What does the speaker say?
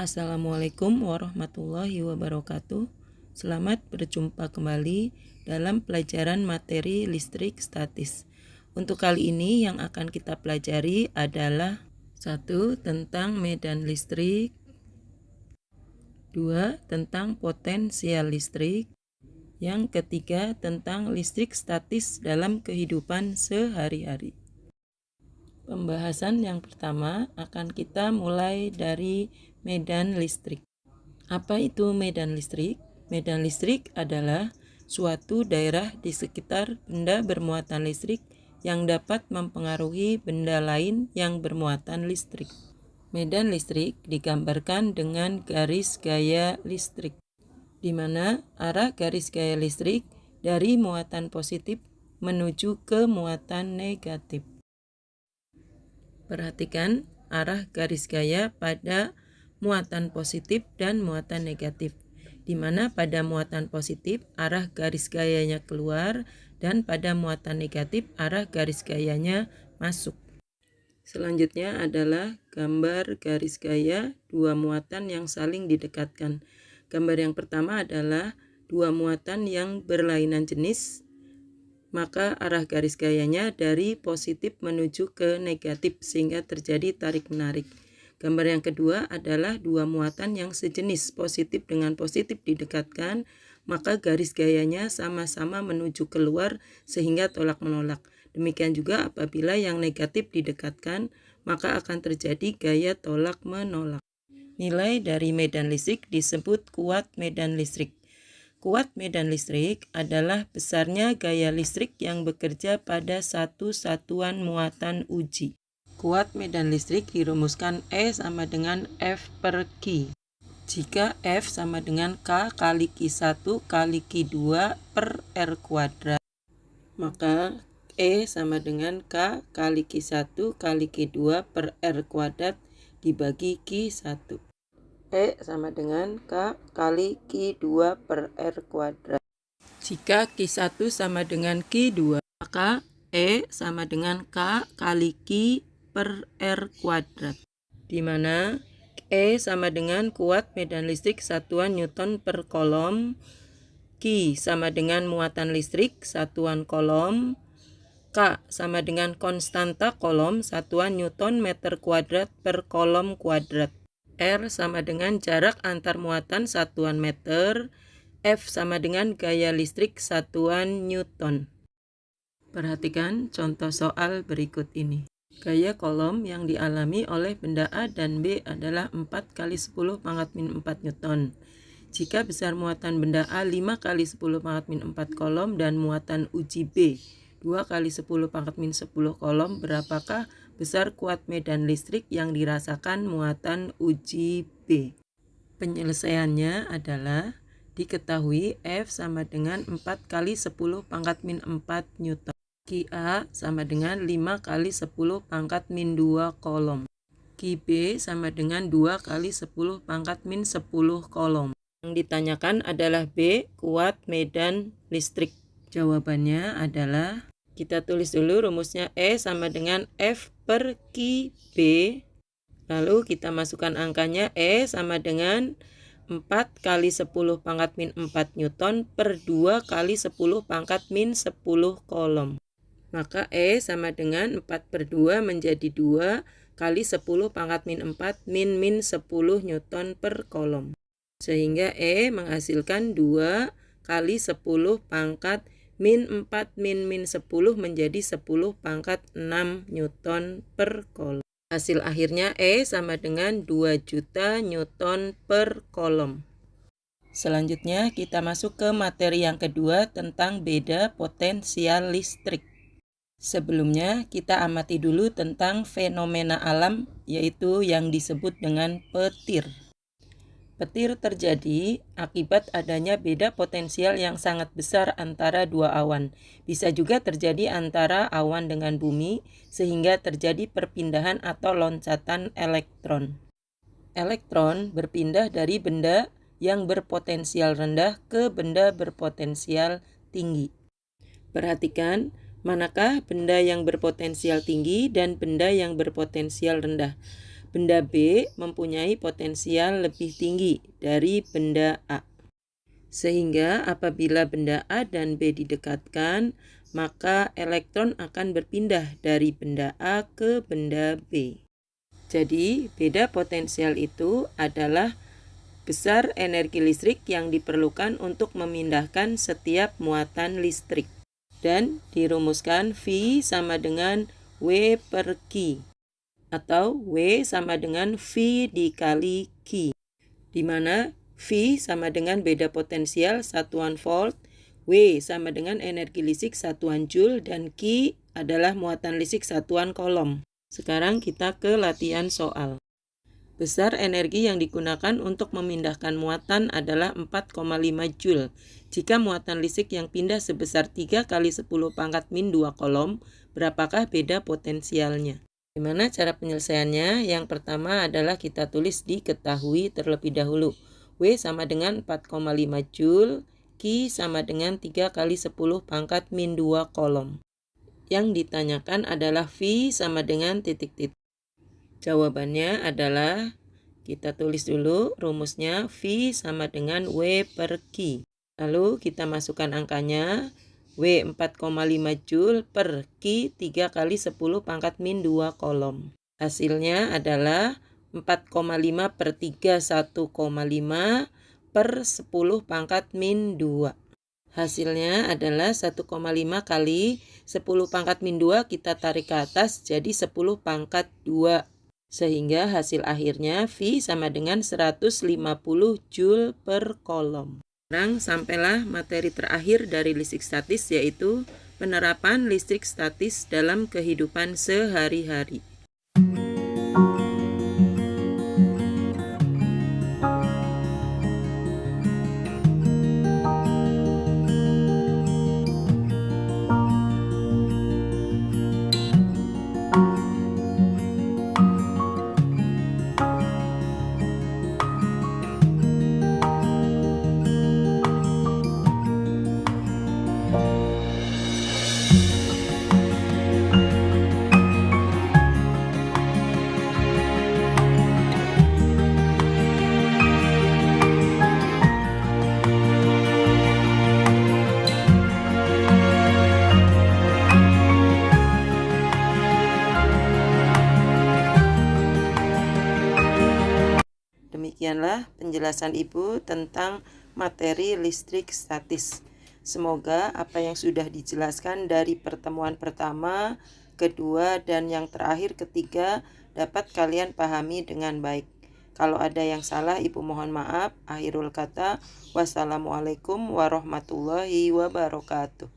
Assalamualaikum warahmatullahi wabarakatuh. Selamat berjumpa kembali dalam pelajaran materi listrik statis. Untuk kali ini yang akan kita pelajari adalah 1. Tentang medan listrik, 2. Tentang potensial listrik, yang ketiga tentang listrik statis dalam kehidupan sehari-hari. Pembahasan yang pertama akan kita mulai dari medan listrik. Apa itu medan listrik? Medan listrik adalah suatu daerah di sekitar benda bermuatan listrik yang dapat mempengaruhi benda lain yang bermuatan listrik. Medan listrik digambarkan dengan garis gaya listrik, di mana arah garis gaya listrik dari muatan positif menuju ke muatan negatif. Perhatikan arah garis gaya pada muatan positif dan muatan negatif, di mana pada muatan positif arah garis gayanya keluar dan pada muatan negatif arah garis gayanya masuk. Selanjutnya adalah gambar garis gaya dua muatan yang saling didekatkan. Gambar yang pertama adalah dua muatan yang berlainan jenis, maka arah garis gayanya dari positif menuju ke negatif sehingga terjadi tarik-menarik. Gambar yang kedua adalah dua muatan yang sejenis, positif dengan positif didekatkan, maka garis gayanya sama-sama menuju keluar sehingga tolak-menolak. Demikian juga apabila yang negatif didekatkan, maka akan terjadi gaya tolak-menolak. Nilai dari medan listrik disebut kuat medan listrik. Kuat medan listrik adalah besarnya gaya listrik yang bekerja pada satu satuan muatan uji. Kuat medan listrik dirumuskan E sama dengan F per Q. Jika F sama dengan K kali Q1 kali Q2 per R kuadrat, maka E sama dengan K kali Q1 kali Q2 per R kuadrat dibagi Q1. E sama dengan K kali Q2 per R kuadrat. Jika Q1 sama dengan Q2, maka E sama dengan K kali Q per R kuadrat, di mana E sama dengan kuat medan listrik satuan Newton per kolom, Q sama dengan muatan listrik satuan kolom, K sama dengan konstanta kolom satuan Newton meter kuadrat per kolom kuadrat. R sama dengan jarak antar muatan satuan meter, F sama dengan gaya listrik satuan Newton. Perhatikan contoh soal berikut ini. Gaya kolom yang dialami oleh benda A dan B adalah 4 kali 10 pangkat min 4 Newton. Jika besar muatan benda A 5 kali 10 pangkat min 4 kolom dan muatan uji B 2 kali 10 pangkat min 10 kolom, berapakah besar kuat medan listrik yang dirasakan muatan uji B? Penyelesaiannya adalah diketahui F sama dengan 4 kali 10 pangkat min 4 Newton. QA sama dengan 5 kali 10 pangkat min 2 kolom. QB sama dengan 2 kali 10 pangkat min 10 kolom. Yang ditanyakan adalah B, kuat medan listrik. Jawabannya adalah, kita tulis dulu rumusnya E sama dengan F per QB. Lalu kita masukkan angkanya, E sama dengan 4 kali 10 pangkat min 4 Newton per 2 kali 10 pangkat min 10 kolom. Maka E sama dengan 4 per 2 menjadi 2 kali 10 pangkat min 4 min 10 Newton per kolom. Sehingga E menghasilkan 2 kali 10 pangkat min 4 min 10 menjadi 10 pangkat 6 Newton per kolom. Hasil akhirnya E sama dengan 2 juta Newton per kolom. Selanjutnya kita masuk ke materi yang kedua tentang beda potensial listrik. Sebelumnya kita amati dulu tentang fenomena alam, yaitu yang disebut dengan petir. Petir terjadi akibat adanya beda potensial yang sangat besar antara dua awan. Bisa juga terjadi antara awan dengan bumi, sehingga terjadi perpindahan atau loncatan elektron. Elektron berpindah dari benda yang berpotensial rendah ke benda berpotensial tinggi. Perhatikan, manakah benda yang berpotensial tinggi dan benda yang berpotensial rendah? benda B mempunyai potensial lebih tinggi dari benda A. Sehingga apabila benda A dan B didekatkan, maka elektron akan berpindah dari benda A ke benda B. Jadi, beda potensial itu adalah besar energi listrik yang diperlukan untuk memindahkan setiap muatan listrik. Dan dirumuskan V sama dengan W per Q, atau W sama dengan V dikali Q, di mana V sama dengan beda potensial satuan volt, W sama dengan energi listrik satuan joule, dan Q adalah muatan listrik satuan coulomb. Sekarang kita ke latihan soal. Besar energi yang digunakan untuk memindahkan muatan adalah 4,5 joule. Jika muatan listrik yang pindah sebesar 3 kali 10 pangkat min 2 coulomb, berapakah beda potensialnya? Gimana cara penyelesaiannya? Yang pertama adalah kita tulis diketahui terlebih dahulu. W sama dengan 4,5 joule, Q sama dengan 3 kali 10 pangkat min 2 coulomb. Yang ditanyakan adalah V sama dengan titik-titik. Jawabannya adalah, kita tulis dulu rumusnya, V sama dengan W per Q. Lalu kita masukkan angkanya, W 4,5 joule per Q 3 kali 10 pangkat min 2 coulomb. Hasilnya adalah 4,5 per 3, 1,5 per 10 pangkat min 2. Hasilnya adalah 1,5 kali 10 pangkat min 2 kita tarik ke atas jadi 10 pangkat 2. Sehingga hasil akhirnya V sama dengan 150 joule per coulomb. Sekarang sampailah materi terakhir dari listrik statis, yaitu penerapan listrik statis dalam kehidupan sehari-hari. Demikianlah penjelasan Ibu tentang materi listrik statis. Semoga apa yang sudah dijelaskan dari pertemuan pertama, kedua, dan yang terakhir ketiga dapat kalian pahami dengan baik. Kalau ada yang salah, Ibu mohon maaf. Akhirul kata, wassalamualaikum warahmatullahi wabarakatuh.